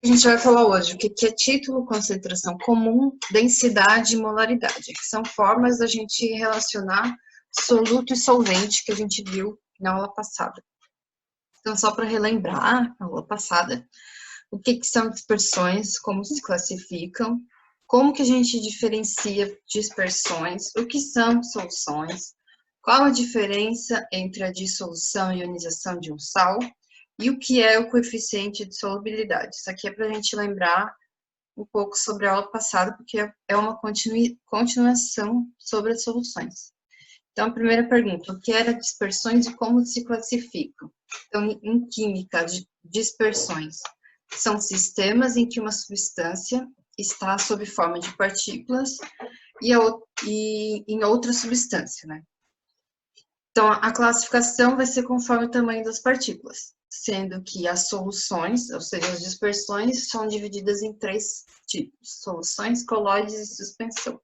A gente vai falar hoje o que é título, concentração comum, densidade e molaridade, que são formas da gente relacionar soluto e solvente que a gente viu na aula passada. Então, só para relembrar, na aula passada, o que são dispersões, como se classificam, como que a gente diferencia dispersões, o que são soluções, qual a diferença entre a dissolução e ionização de um sal, e o que é o coeficiente de solubilidade. Isso aqui é para a gente lembrar um pouco sobre a aula passada, porque é uma continuação sobre as soluções. Então, a primeira pergunta, o que era dispersões e como se classificam? Então, em química, dispersões são sistemas em que uma substância está sob forma de partículas e em outra substância, né? Então, a classificação vai ser conforme o tamanho das partículas, sendo que as soluções, ou seja, as dispersões, são divididas em três tipos: soluções, colóides e suspensão.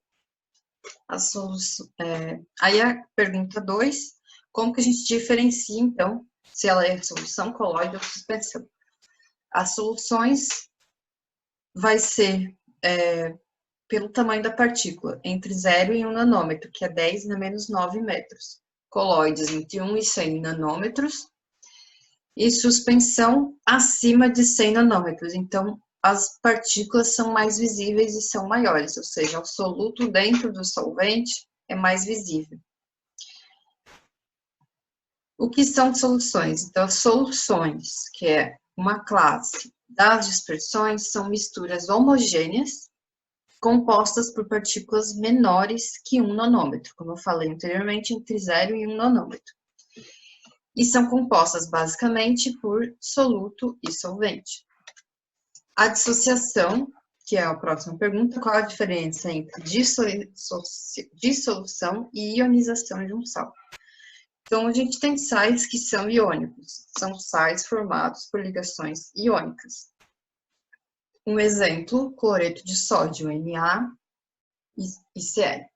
Aí a pergunta 2, como que a gente diferencia, então, se ela é solução, colóide ou suspensão? As soluções vai ser pelo tamanho da partícula, entre 0 e 1 nanômetro, que é 10 na menos 9 metros. Colóides entre 1 e 100 nanômetros, e suspensão acima de 100 nanômetros. Então, as partículas são mais visíveis e são maiores, ou seja, o soluto dentro do solvente é mais visível. O que são soluções? Então, as soluções, que é uma classe das dispersões, são misturas homogêneas compostas por partículas menores que 1 nanômetro, como eu falei anteriormente, entre 0 e 1 nanômetro. E são compostas basicamente por soluto e solvente. A dissociação, que é a próxima pergunta, qual a diferença entre dissolução e ionização de um sal? Então, a gente tem sais que são iônicos, são sais formados por ligações iônicas. Um exemplo, cloreto de sódio, Na e Cl.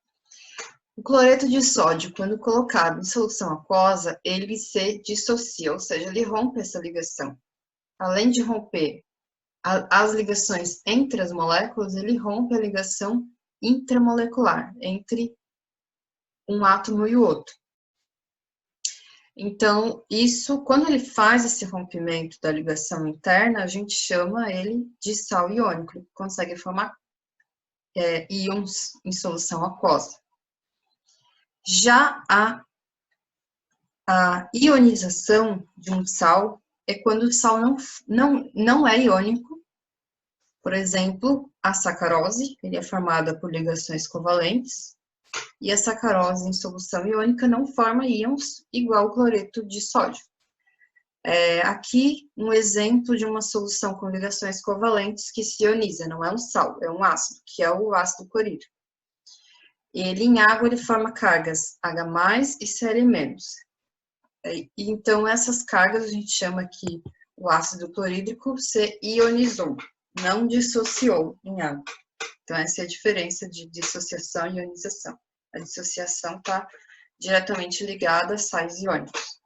O cloreto de sódio, quando colocado em solução aquosa, ele se dissocia, ou seja, ele rompe essa ligação. Além de romper as ligações entre as moléculas, ele rompe a ligação intramolecular, entre um átomo e o outro. Então, isso, quando ele faz esse rompimento da ligação interna, a gente chama ele de sal iônico, ele consegue formar íons em solução aquosa. Já a ionização de um sal é quando o sal não é iônico. Por exemplo, a sacarose, ele é formada por ligações covalentes, e a sacarose em solução iônica não forma íons igual o cloreto de sódio. Aqui, um exemplo de uma solução com ligações covalentes que se ioniza, não é um sal, é um ácido, que é o ácido clorídrico. Ele, em água, ele forma cargas H+, e Cl-. Então, essas cargas a gente chama aqui o ácido clorídrico se ionizou, não dissociou em água. Então, essa é a diferença de dissociação e ionização. A dissociação está diretamente ligada a sais iônicos.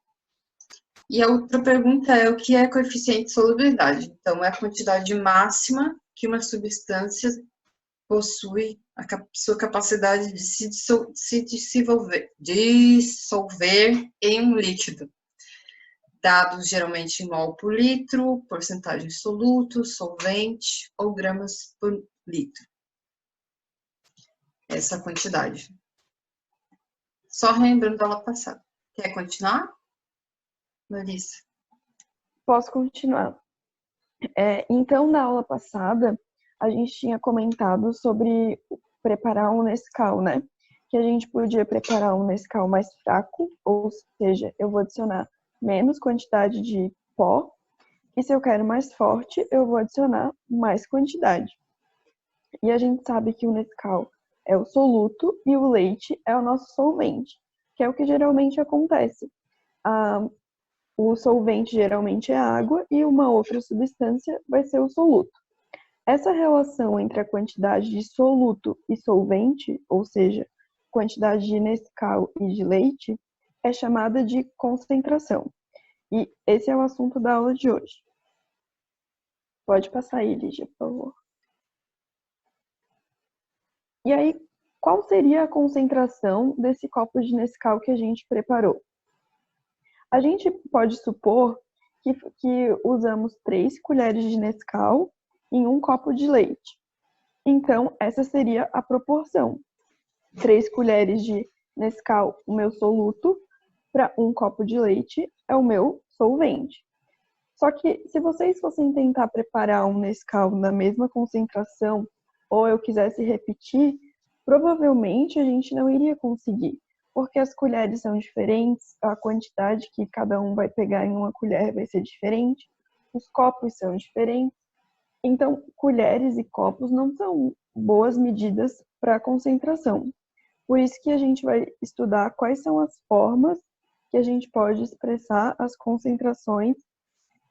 E a outra pergunta é o que é coeficiente de solubilidade. Então, é a quantidade máxima que uma substância possui a sua capacidade de se dissolver em um líquido. Dados geralmente em mol por litro, porcentagem soluto, solvente ou gramas por litro. Essa quantidade. Só relembrando da aula passada. Quer continuar, Larissa? Posso continuar. Então, na aula passada, a gente tinha comentado sobre preparar um Nescau, né? Que a gente podia preparar um Nescau mais fraco, ou seja, eu vou adicionar menos quantidade de pó, e se eu quero mais forte, eu vou adicionar mais quantidade. E a gente sabe que o Nescau é o soluto e o leite é o nosso solvente, que é o que geralmente acontece. O solvente geralmente é água e uma outra substância vai ser o soluto. Essa relação entre a quantidade de soluto e solvente, ou seja, quantidade de Nescau e de leite, é chamada de concentração. E esse é o assunto da aula de hoje. Pode passar aí, Lígia, por favor. E aí, qual seria a concentração desse copo de Nescau que a gente preparou? A gente pode supor que usamos 3 colheres de Nescau em um copo de leite. Então, essa seria a proporção. 3 colheres de Nescau, o meu soluto, para um copo de leite é o meu solvente. Só que se vocês fossem tentar preparar um Nescau na mesma concentração, ou eu quisesse repetir, provavelmente a gente não iria conseguir, porque as colheres são diferentes, a quantidade que cada um vai pegar em uma colher vai ser diferente, os copos são diferentes. Então, colheres e copos não são boas medidas para concentração. Por isso que a gente vai estudar quais são as formas que a gente pode expressar as concentrações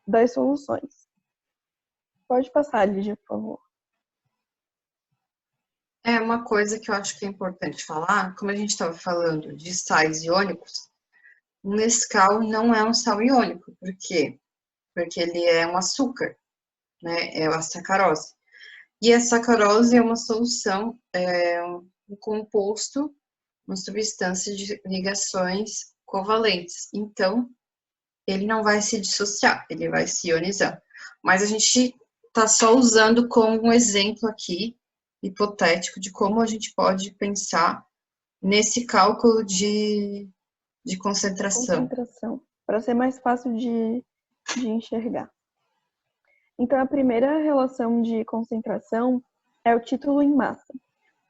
das soluções. Pode passar, Lígia, por favor. É uma coisa que eu acho que é importante falar, como a gente estava falando de sais iônicos, o Nescau não é um sal iônico. Por quê? Porque ele é um açúcar, né? É a sacarose. E a sacarose é uma solução, um composto, uma substância de ligações covalentes. Então, ele não vai se dissociar, ele vai se ionizar. Mas a gente está só usando como um exemplo aqui, hipotético, de como a gente pode pensar nesse cálculo de concentração. Para ser mais fácil de enxergar. Então, a primeira relação de concentração é o título em massa.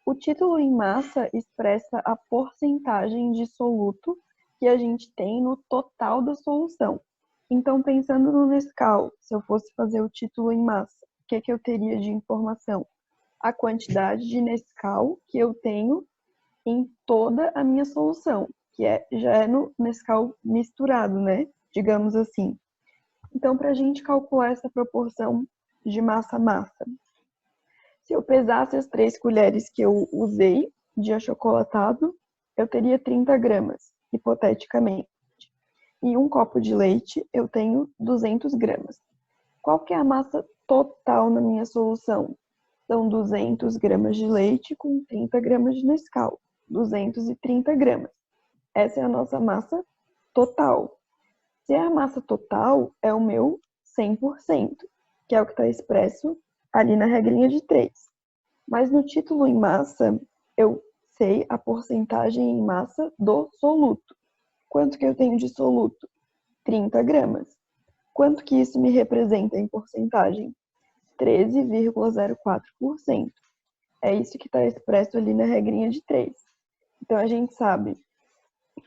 O título em massa expressa a porcentagem de soluto que a gente tem no total da solução. Então, pensando no Nescau, se eu fosse fazer o título em massa, o que eu teria de informação? A quantidade de Nescau que eu tenho em toda a minha solução, que já é no Nescau misturado, né? Digamos assim. Então, para a gente calcular essa proporção de massa-massa, se eu pesasse as 3 colheres que eu usei de achocolatado, eu teria 30 gramas, hipoteticamente. Em um copo de leite, eu tenho 200 gramas. Qual que é a massa total na minha solução? São 200 gramas de leite com 30 gramas de Nescau. 230 gramas. Essa é a nossa massa total. Se a massa total é o meu 100%, que é o que está expresso ali na regrinha de 3. Mas no título em massa, eu sei a porcentagem em massa do soluto. Quanto que eu tenho de soluto? 30 gramas. Quanto que isso me representa em porcentagem? 13,04%. É isso que está expresso ali na regrinha de 3. Então, a gente sabe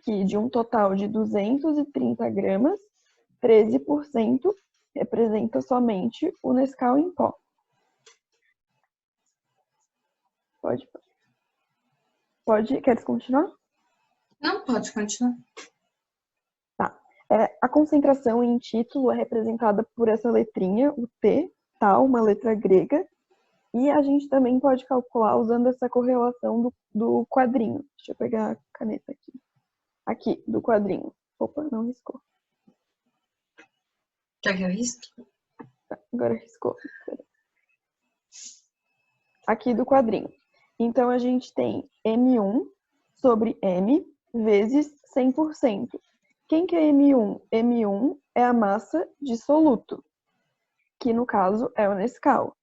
que de um total de 230 gramas, 13% representa somente o Nescau em pó. Pode, queres continuar? Não, pode continuar. Tá. A concentração em título é representada por essa letrinha, o T, tal, uma letra grega, e a gente também pode calcular usando essa correlação do quadrinho. Deixa eu pegar a caneta aqui. Aqui, do quadrinho. Opa, não riscou. Quer que eu risque? Tá, agora riscou. Aqui do quadrinho. Então, a gente tem M1 sobre M vezes 100%. Quem que é M1? M1 é a massa de soluto, que no caso é o Nescau.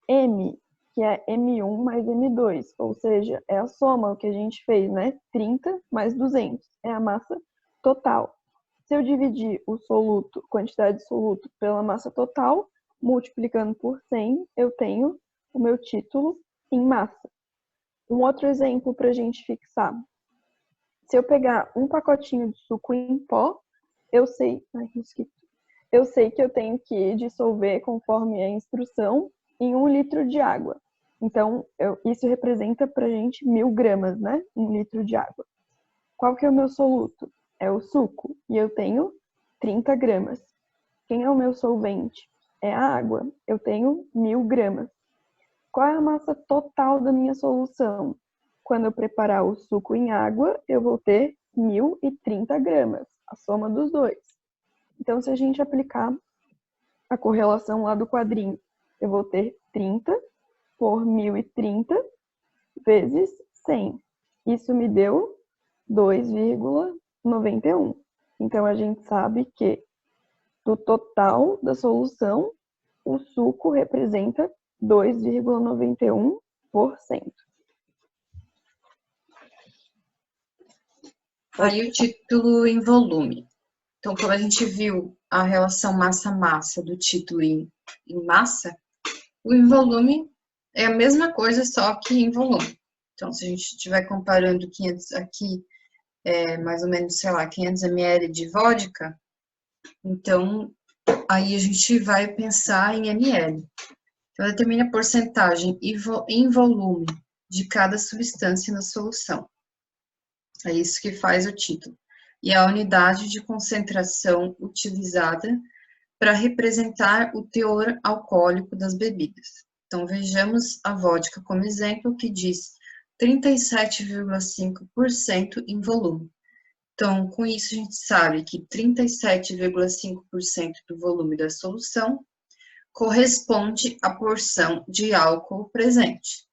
M, que é M1 mais M2, ou seja, é a soma, o que a gente fez, né? 30 mais 200, é a massa total. Se eu dividir o soluto, quantidade de soluto, pela massa total, multiplicando por 100, eu tenho o meu título em massa. Um outro exemplo para a gente fixar. Se eu pegar um pacotinho de suco em pó, eu sei que eu tenho que dissolver conforme a instrução em 1 litro de água. Então, isso representa para a gente 1000 gramas, né? 1 litro de água. Qual que é o meu soluto? É o suco. E eu tenho 30 gramas. Quem é o meu solvente? É a água. Eu tenho 1000 gramas. Qual é a massa total da minha solução? Quando eu preparar o suco em água, eu vou ter 1030 gramas, a soma dos dois. Então, se a gente aplicar a correlação lá do quadrinho eu vou ter 30 por 1.030 vezes 100. Isso me deu 2,91. Então, a gente sabe que do total da solução, o suco representa 2,91%. Aí o título em volume. Então, como a gente viu a relação massa-massa do título em massa, o em volume é a mesma coisa, só que em volume. Então, se a gente estiver comparando 500 aqui, mais ou menos, sei lá, 500 ml de vodka, então, aí a gente vai pensar em ml. Então, determina a porcentagem em volume de cada substância na solução. É isso que faz o título. E a unidade de concentração utilizada para representar o teor alcoólico das bebidas. Então, vejamos a vodka como exemplo, que diz 37,5% em volume. Então, com isso, a gente sabe que 37,5% do volume da solução corresponde à porção de álcool presente.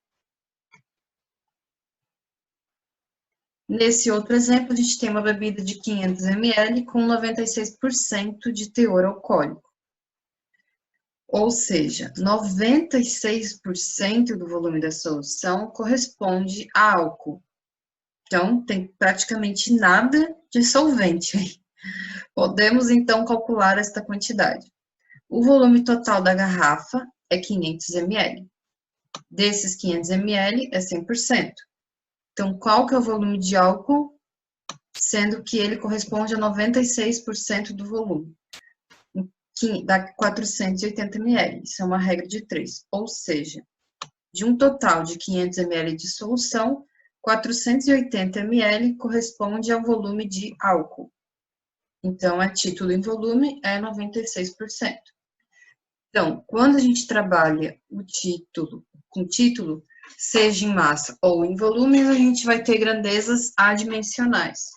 Nesse outro exemplo, a gente tem uma bebida de 500 ml com 96% de teor alcoólico. Ou seja, 96% do volume da solução corresponde a álcool. Então, tem praticamente nada de solvente aí. Podemos, então, calcular esta quantidade. O volume total da garrafa é 500 ml. Desses 500 ml é 100%. Então, qual que é o volume de álcool? Sendo que ele corresponde a 96% do volume. Dá 480 ml. Isso é uma regra de 3. Ou seja, de um total de 500 ml de solução, 480 ml corresponde ao volume de álcool. Então, a título em volume é 96%. Então, quando a gente trabalha o título, com título, seja em massa ou em volumes, a gente vai ter grandezas adimensionais.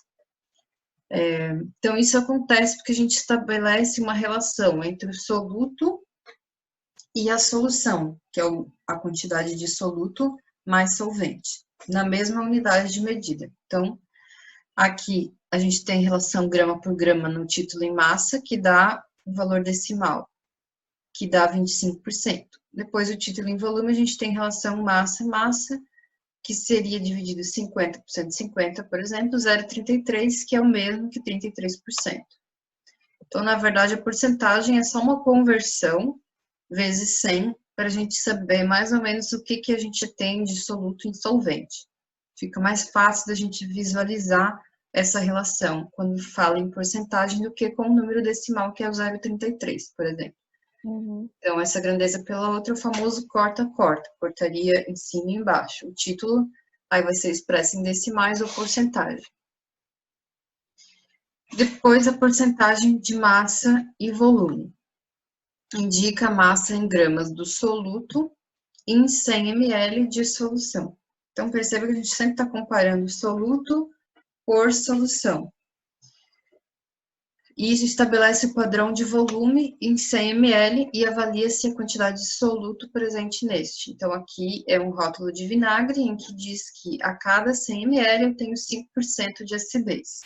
Então, isso acontece porque a gente estabelece uma relação entre o soluto e a solução, que é a quantidade de soluto mais solvente, na mesma unidade de medida. Então, aqui a gente tem relação grama por grama no título em massa, que dá o valor decimal, que dá 25%. Depois, o título em volume, a gente tem relação massa-massa, que seria dividido 50% de 50, por exemplo, 0,33, que é o mesmo que 33%. Então, na verdade, a porcentagem é só uma conversão vezes 100, para a gente saber mais ou menos o que a gente tem de soluto em solvente. Fica mais fácil da gente visualizar essa relação quando fala em porcentagem do que com o número decimal, que é o 0,33, por exemplo. Uhum. Então, essa grandeza pela outra é o famoso corta-corta, cortaria em cima e embaixo. O título aí vai ser expresso em decimais ou porcentagem. Depois, a porcentagem de massa e volume. Indica a massa em gramas do soluto em 100 ml de solução. Então, perceba que a gente sempre está comparando soluto por solução. E isso estabelece o padrão de volume em 100 ml e avalia-se a quantidade de soluto presente neste. Então, aqui é um rótulo de vinagre em que diz que a cada 100 ml eu tenho 5% de acidez.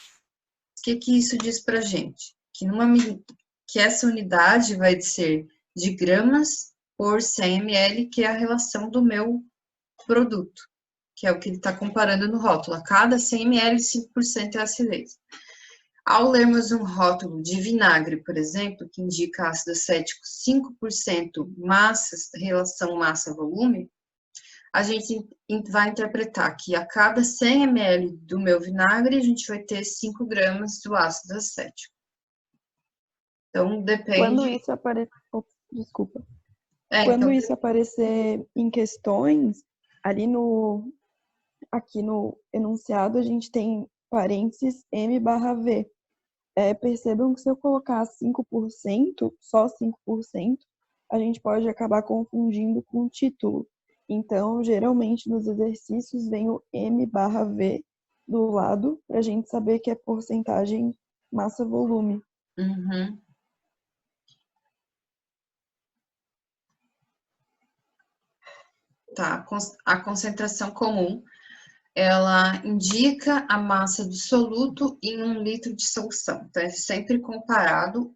O que isso diz para a gente? Que essa unidade vai ser de gramas por 100 ml, que é a relação do meu produto, que é o que ele está comparando no rótulo. A cada 100 ml, 5% é acidez. Ao lermos um rótulo de vinagre, por exemplo, que indica ácido acético 5% massa, relação massa-volume, a gente vai interpretar que a cada 100 ml do meu vinagre, a gente vai ter 5 gramas do ácido acético. Então, depende... Quando isso aparecer... Desculpa. Quando então... isso aparecer em questões, ali aqui no enunciado, a gente tem parênteses M/V. Percebam que se eu colocar 5%, só 5%, a gente pode acabar confundindo com o título. Então, geralmente, nos exercícios vem o M/V do lado, para a gente saber que é porcentagem massa-volume. Uhum. tá? A concentração comum, ela indica a massa do soluto em 1 litro de solução. Então, é sempre comparado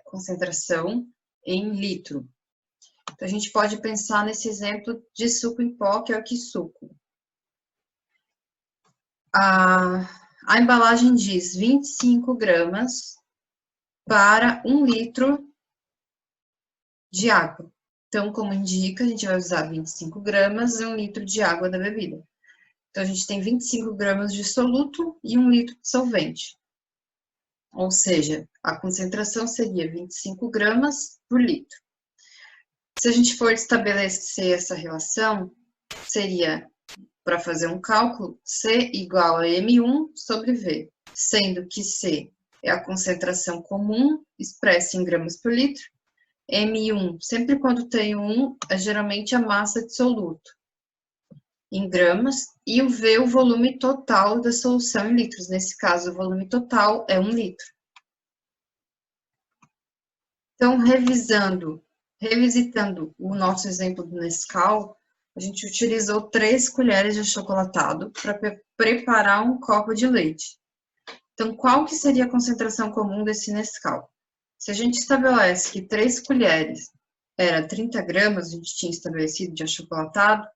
concentração em litro. Então, a gente pode pensar nesse exemplo de suco em pó, que é o Kisuko. A embalagem diz 25 gramas para 1 litro de água. Então, como indica, a gente vai usar 25 gramas e 1 litro de água da bebida. Então, a gente tem 25 gramas de soluto e 1 litro de solvente. Ou seja, a concentração seria 25 gramas por litro. Se a gente for estabelecer essa relação, seria, para fazer um cálculo, C igual a M1 sobre V, sendo que C é a concentração comum expressa em gramas por litro, M1, sempre quando tem 1, é geralmente a massa de soluto, em gramas, e o V, o volume total da solução em litros. Nesse caso, o volume total é 1 litro. Então, revisitando o nosso exemplo do Nescau, a gente utilizou 3 colheres de achocolatado para preparar um copo de leite. Então, qual que seria a concentração comum desse Nescau? Se a gente estabelece que 3 colheres era 30 gramas, a gente tinha estabelecido de achocolatado,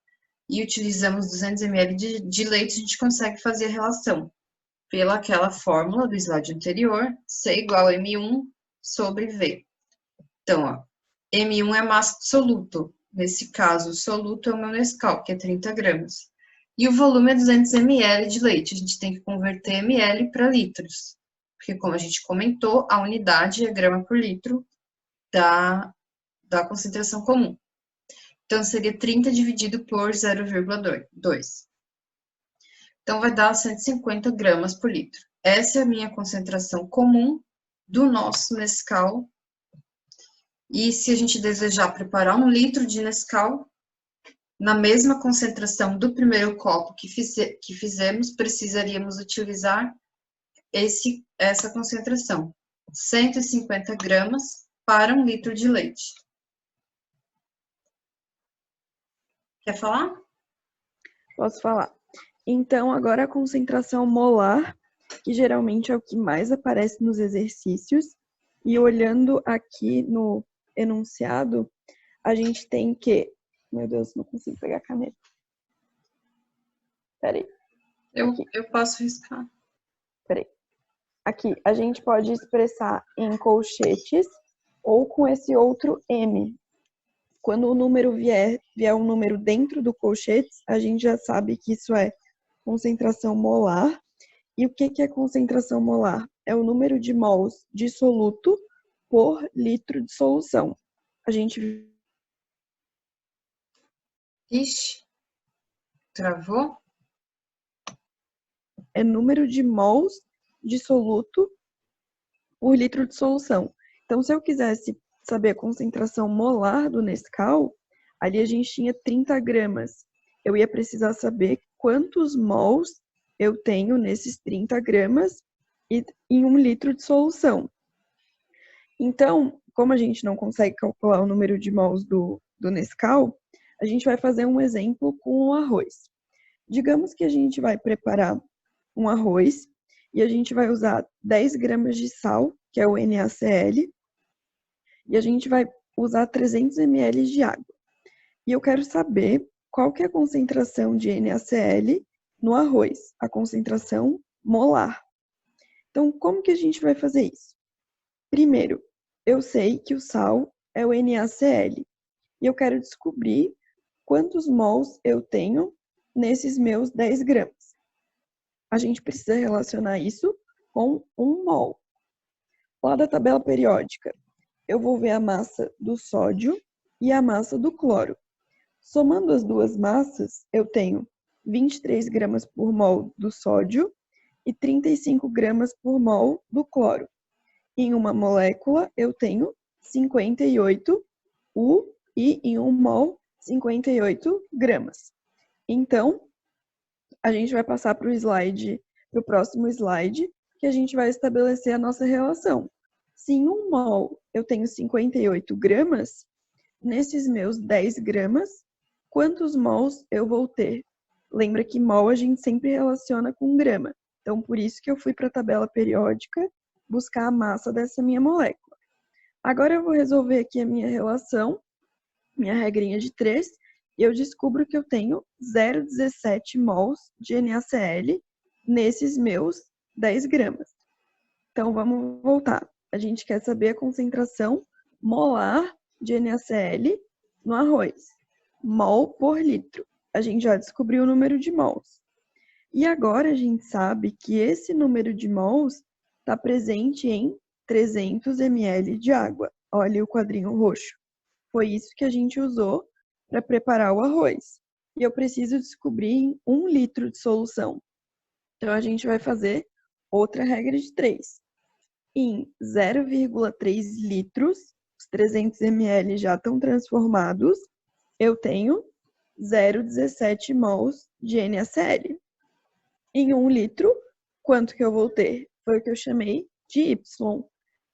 e utilizamos 200 ml de leite, a gente consegue fazer a relação pela aquela fórmula do slide anterior, C igual a M1 sobre V. Então, ó, M1 é a massa de soluto. Nesse caso, o soluto é o meu Nescau, que é 30 gramas. E o volume é 200 ml de leite. A gente tem que converter ml para litros. Porque, como a gente comentou, a unidade é grama por litro da concentração comum. Então, seria 30 dividido por 0,2. Então, vai dar 150 gramas por litro. Essa é a minha concentração comum do nosso Nescau. E se a gente desejar preparar 1 litro de Nescau, na mesma concentração do primeiro copo que fizemos, precisaríamos utilizar essa concentração, 150 gramas para 1 litro de leite. Quer falar? Posso falar. Então, agora a concentração molar, que geralmente é o que mais aparece nos exercícios, e olhando aqui no enunciado, a gente tem que... Meu Deus, não consigo pegar a caneta. Peraí. Eu posso riscar. Peraí. Aqui, a gente pode expressar em colchetes ou com esse outro M. Quando o número vier um número dentro do colchete, a gente já sabe que isso é concentração molar. E o que é concentração molar? É o número de mols de soluto por litro de solução. A gente... Ixi, travou? É número de mols de soluto por litro de solução. Então, se eu quisesse saber a concentração molar do Nescau, ali a gente tinha 30 gramas. Eu ia precisar saber quantos mols eu tenho nesses 30 gramas em 1 litro de solução. Então, como a gente não consegue calcular o número de mols do Nescau, a gente vai fazer um exemplo com o arroz. Digamos que a gente vai preparar um arroz e a gente vai usar 10 gramas de sal, que é o NaCl, e a gente vai usar 300 ml de água. E eu quero saber qual que é a concentração de NaCl no arroz, a concentração molar. Então, como que a gente vai fazer isso? Primeiro, eu sei que o sal é o NaCl, e eu quero descobrir quantos mols eu tenho nesses meus 10 gramas. A gente precisa relacionar isso com 1 mol. Lá da tabela periódica, eu vou ver a massa do sódio e a massa do cloro. Somando as duas massas, eu tenho 23 gramas por mol do sódio e 35 gramas por mol do cloro. Em uma molécula, eu tenho 58 U e em 1 mol, 58 gramas. Então, a gente vai passar para o próximo slide, que a gente vai estabelecer a nossa relação. Se em 1 mol eu tenho 58 gramas, nesses meus 10 gramas, quantos mols eu vou ter? Lembra que mol a gente sempre relaciona com grama. Então, por isso que eu fui para a tabela periódica buscar a massa dessa minha molécula. Agora eu vou resolver aqui a minha relação, minha regrinha de 3, e eu descubro que eu tenho 0,17 mols de NaCl nesses meus 10 gramas. Então, vamos voltar. A gente quer saber a concentração molar de NaCl no arroz. Mol por litro. A gente já descobriu o número de mols. E agora a gente sabe que esse número de mols está presente em 300 ml de água. Olha o quadrinho roxo. Foi isso que a gente usou para preparar o arroz. E eu preciso descobrir em 1 litro de solução. Então, a gente vai fazer outra regra de 3. Em 0,3 litros, os 300 ml já estão transformados, eu tenho 0,17 mols de NaCl. Em 1 litro, quanto que eu vou ter? Foi o que eu chamei de Y.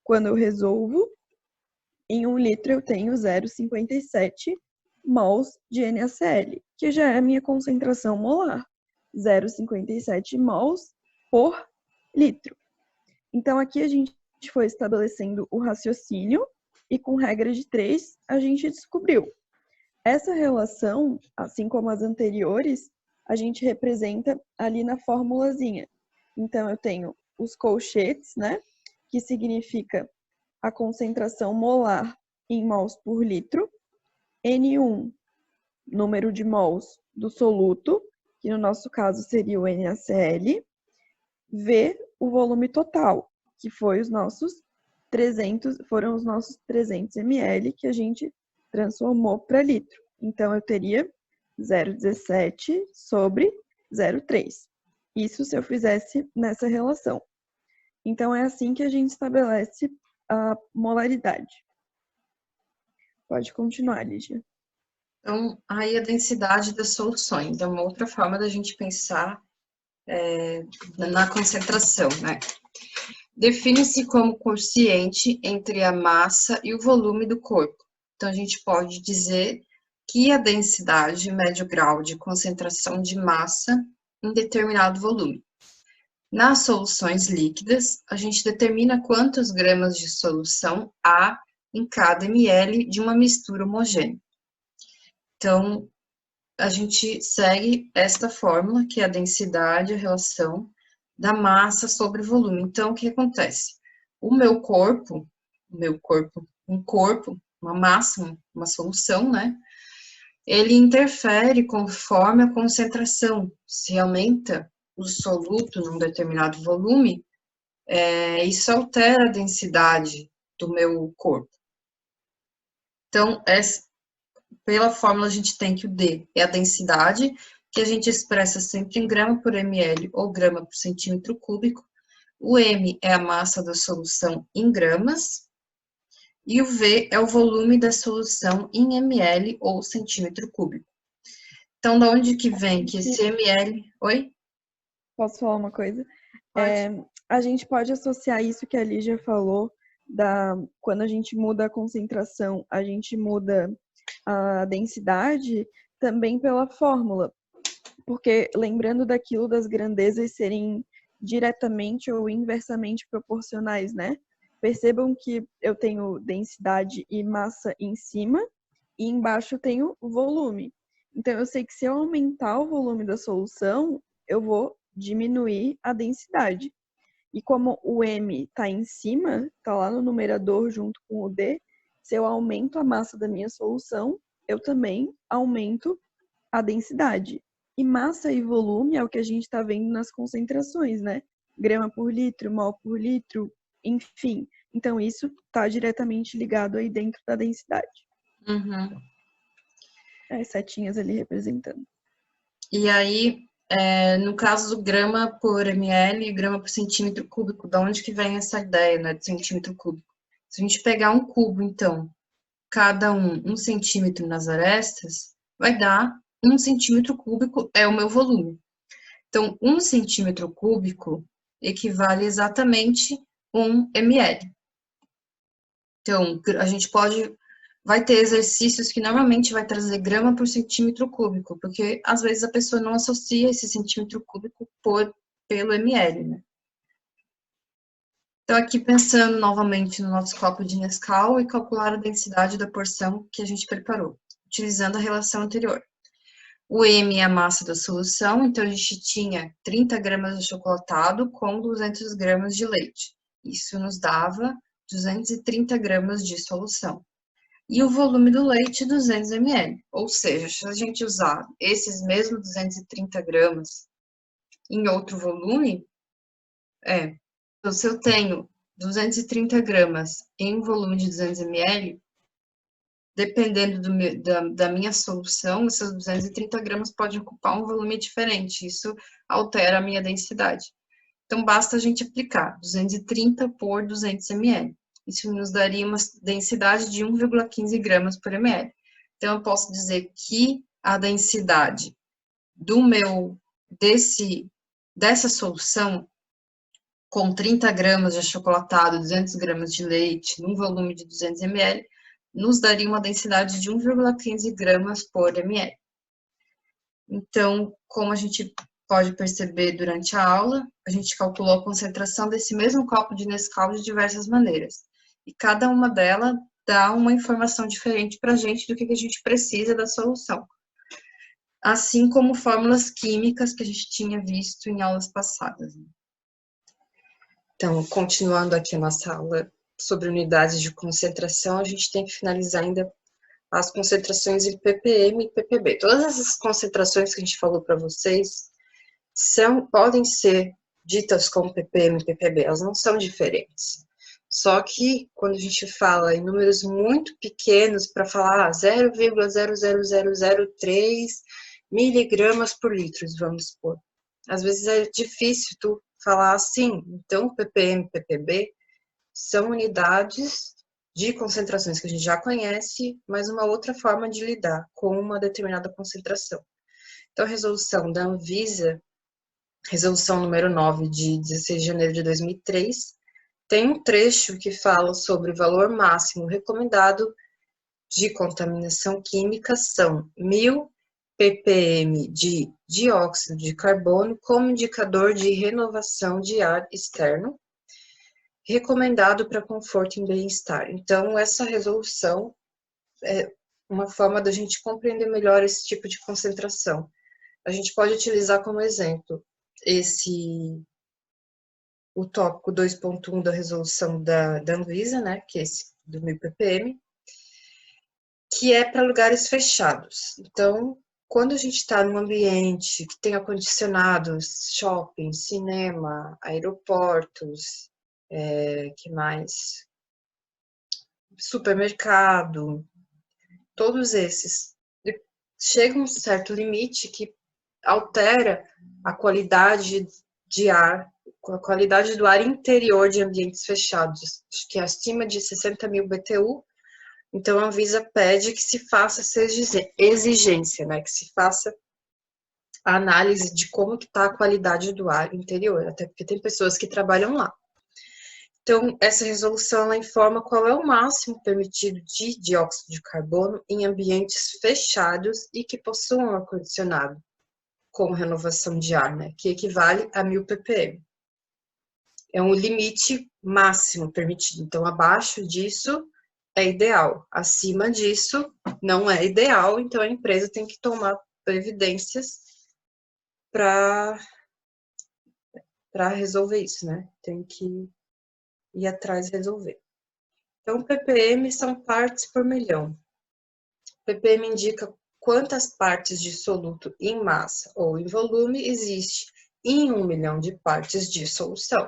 Quando eu resolvo, em 1 litro eu tenho 0,57 mols de NaCl, que já é a minha concentração molar. 0,57 mols por litro. Então, aqui a gente foi estabelecendo o raciocínio e com regra de 3, a gente descobriu. Essa relação, assim como as anteriores, a gente representa ali na formulazinha. Então, eu tenho os colchetes, né? Que significa a concentração molar em mols por litro. N1, número de mols do soluto, que no nosso caso seria o NaCl. V, o volume total, que foi foram os nossos 300 ml que a gente transformou para litro. Então, eu teria 0,17 sobre 0,3. Isso se eu fizesse nessa relação. Então, é assim que a gente estabelece a molaridade. Pode continuar, Lígia. Então, aí a densidade das soluções é uma outra forma da gente pensar na concentração, né? Define-se como quociente entre a massa e o volume do corpo. Então, a gente pode dizer que a densidade mede o grau de concentração de massa em determinado volume. Nas soluções líquidas, a gente determina quantos gramas de solução há em cada ml de uma mistura homogênea. Então, a gente segue esta fórmula, que é a densidade, a relação da massa sobre o volume. Então, o que acontece? O meu corpo, um corpo, uma massa, uma solução, né? Ele interfere conforme a concentração. Se aumenta o soluto num determinado volume, isso altera a densidade do meu corpo. Então, pela fórmula, a gente tem que o D é a densidade, que a gente expressa sempre em grama por ml ou grama por centímetro cúbico. O M é a massa da solução em gramas. E o V é o volume da solução em ml ou centímetro cúbico. Então, de onde que vem que esse ml... Oi? Posso falar uma coisa? Pode. A gente pode associar isso que a Lígia falou, quando a gente muda a concentração, a gente muda a densidade, também pela fórmula. Porque lembrando daquilo das grandezas serem diretamente ou inversamente proporcionais, né? Percebam que eu tenho densidade e massa em cima e embaixo eu tenho volume. Então, eu sei que se eu aumentar o volume da solução, eu vou diminuir a densidade. E como o M está em cima, está lá no numerador junto com o D, se eu aumento a massa da minha solução, eu também aumento a densidade. E massa e volume é o que a gente está vendo nas concentrações, né? Grama por litro, mol por litro, enfim. Então, isso está diretamente ligado aí dentro da densidade. Uhum. As setinhas ali representando. E aí, no caso do grama por ml e grama por centímetro cúbico, de onde que vem essa ideia, né, de centímetro cúbico? Se a gente pegar um cubo, então, cada um centímetro nas arestas, vai dar 1 centímetro cúbico é o meu volume. Então, 1 centímetro cúbico equivale exatamente 1 ml. Então, a gente pode vai ter exercícios que normalmente vai trazer grama por centímetro cúbico, porque às vezes a pessoa não associa esse centímetro cúbico pelo ml, né? Então, aqui pensando novamente no nosso copo de Nescau e calcular a densidade da porção que a gente preparou, utilizando a relação anterior. O M é a massa da solução, então a gente tinha 30 gramas de achocolatado com 200 gramas de leite. Isso nos dava 230 gramas de solução. E o volume do leite, 200 ml. Ou seja, se a gente usar esses mesmos 230 gramas em outro volume, então, se eu tenho 230 gramas em um volume de 200 ml, dependendo da minha solução, essas 230 gramas podem ocupar um volume diferente. Isso altera a minha densidade. Então, basta a gente aplicar 230 por 200 ml. Isso nos daria uma densidade de 1,15 gramas por ml. Então, eu posso dizer que a densidade dessa solução, com 30 gramas de achocolatado, 200 gramas de leite, num volume de 200 ml, nos daria uma densidade de 1,15 gramas por ml. Então, como a gente pode perceber durante a aula, a gente calculou a concentração desse mesmo copo de Nescau de diversas maneiras. E cada uma delas dá uma informação diferente para a gente do que a gente precisa da solução. Assim como fórmulas químicas que a gente tinha visto em aulas passadas. Então, continuando aqui a nossa aula sobre unidades de concentração, a gente tem que finalizar ainda as concentrações em ppm e ppb. Todas essas concentrações que a gente falou para vocês podem ser ditas como ppm e ppb, elas não são diferentes. Só que quando a gente fala em números muito pequenos, para falar 0,00003 miligramas por litro, vamos supor. Às vezes é difícil tu falar assim. Então, ppm e ppb são unidades de concentrações que a gente já conhece, mas uma outra forma de lidar com uma determinada concentração. Então, a resolução da Anvisa, resolução número 9, de 16 de janeiro de 2003, tem um trecho que fala sobre o valor máximo recomendado de contaminação química, são 1000 ppm de dióxido de carbono como indicador de renovação de ar externo, recomendado para conforto e bem-estar. Então, essa resolução é uma forma da gente compreender melhor esse tipo de concentração. A gente pode utilizar como exemplo o tópico 2.1 da resolução da Anvisa, né, que é esse do 1000 ppm, que é para lugares fechados. Então, quando a gente está num ambiente que tem ar-condicionados, shopping, cinema, aeroportos, que mais? Supermercado, todos esses. Chega um certo limite que altera a qualidade de ar, a qualidade do ar interior de ambientes fechados, que é acima de 60.000 BTU. Então, a Anvisa pede que se faça essa exigência, né? Que se faça a análise de como que está a qualidade do ar interior, até porque tem pessoas que trabalham lá. Então, essa resolução ela informa qual é o máximo permitido de dióxido de carbono em ambientes fechados e que possuam ar-condicionado, com renovação de ar, né, que equivale a 1000 ppm. É um limite máximo permitido, então abaixo disso é ideal, acima disso não é ideal, então a empresa tem que tomar providências para resolver isso, né, tem que ir atrás e resolver. Então, ppm são partes por milhão. ppm indica quantas partes de soluto em massa ou em volume existe em 1 milhão de partes de solução,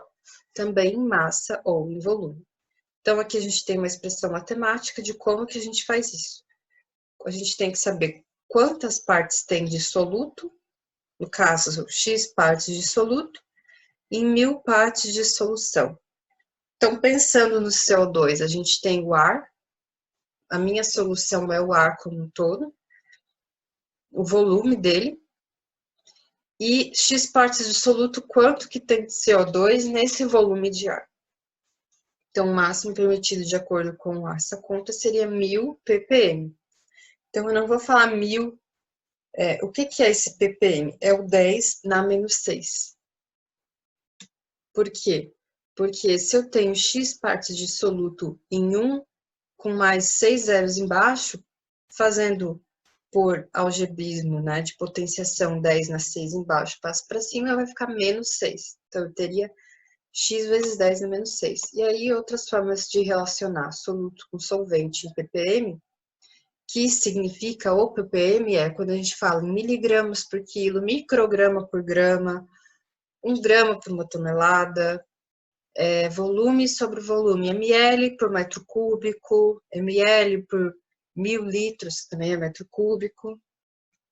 também em massa ou em volume. Então, aqui a gente tem uma expressão matemática de como que a gente faz isso. A gente tem que saber quantas partes tem de soluto, no caso, x partes de soluto, em 1000 partes de solução. Então, pensando no CO2, a gente tem o ar, a minha solução é o ar como um todo, o volume dele, e x partes de soluto, quanto que tem de CO2 nesse volume de ar. Então, o máximo permitido de acordo com essa conta seria 1000 ppm. Então, eu não vou falar 1000. O que é esse ppm? É o 10 na menos 6. Por quê? Porque se eu tenho X partes de soluto em 1, com mais 6 zeros embaixo, fazendo por algebrismo, né, de potenciação 10 na 6 embaixo, passo para cima, vai ficar menos 6. Então, eu teria x vezes 10 na menos 6. E aí, outras formas de relacionar soluto com solvente em ppm, que significa o ppm é quando a gente fala em miligramas por quilo, micrograma por grama, 1 grama por uma tonelada, volume sobre volume, ml por metro cúbico, ml por 1000 litros, que também é metro cúbico,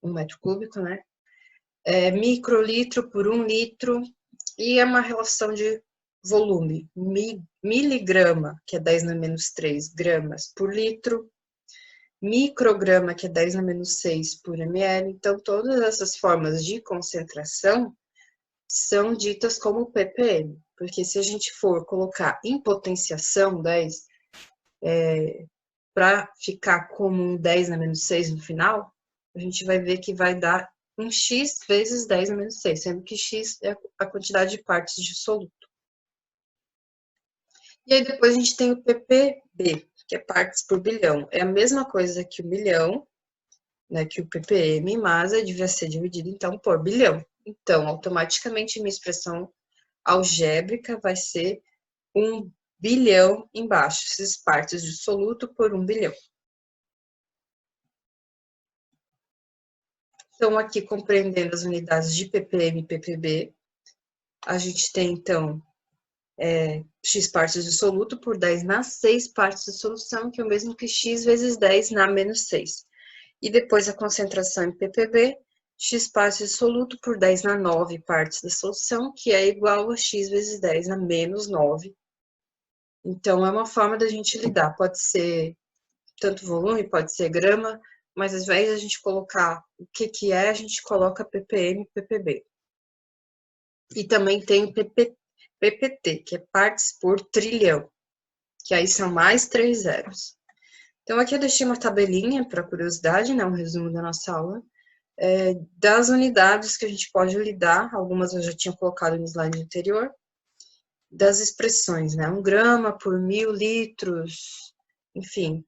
1 metro cúbico, né? Microlitro por 1 litro, e é uma relação de volume, miligrama, que é 10 na menos 3 gramas por litro, micrograma, que é 10 na menos 6 por ml. Então, todas essas formas de concentração são ditas como ppm, porque se a gente for colocar em potenciação 10, para ficar como um 10 na menos 6 no final, a gente vai ver que vai dar um x vezes 10 na menos 6, sendo que x é a quantidade de partes de soluto. E aí depois a gente tem o ppb, que é partes por bilhão. É a mesma coisa que o milhão, né, que o ppm, mas devia ser dividido então por bilhão. Então, automaticamente minha expressão algébrica vai ser 1 bilhão embaixo, essas partes de soluto por 1 bilhão. Então, aqui compreendendo as unidades de ppm e ppb, a gente tem então x partes de soluto por 10 na 6 partes de solução, que é o mesmo que x vezes 10 na menos 6. E depois a concentração em ppb, x partes de soluto por 10 na 9 partes da solução, que é igual a x vezes 10 na menos 9. Então, é uma forma da gente lidar. Pode ser tanto volume, pode ser grama, mas às vezes a gente colocar o que é, a gente coloca ppm e ppb. E também tem o ppt, que é partes por trilhão, que aí são mais 3 zeros. Então, aqui eu deixei uma tabelinha para curiosidade, né, um resumo da nossa aula, das unidades que a gente pode lidar, algumas eu já tinha colocado no slide anterior, das expressões, né, 1 grama por 1000 litros, enfim,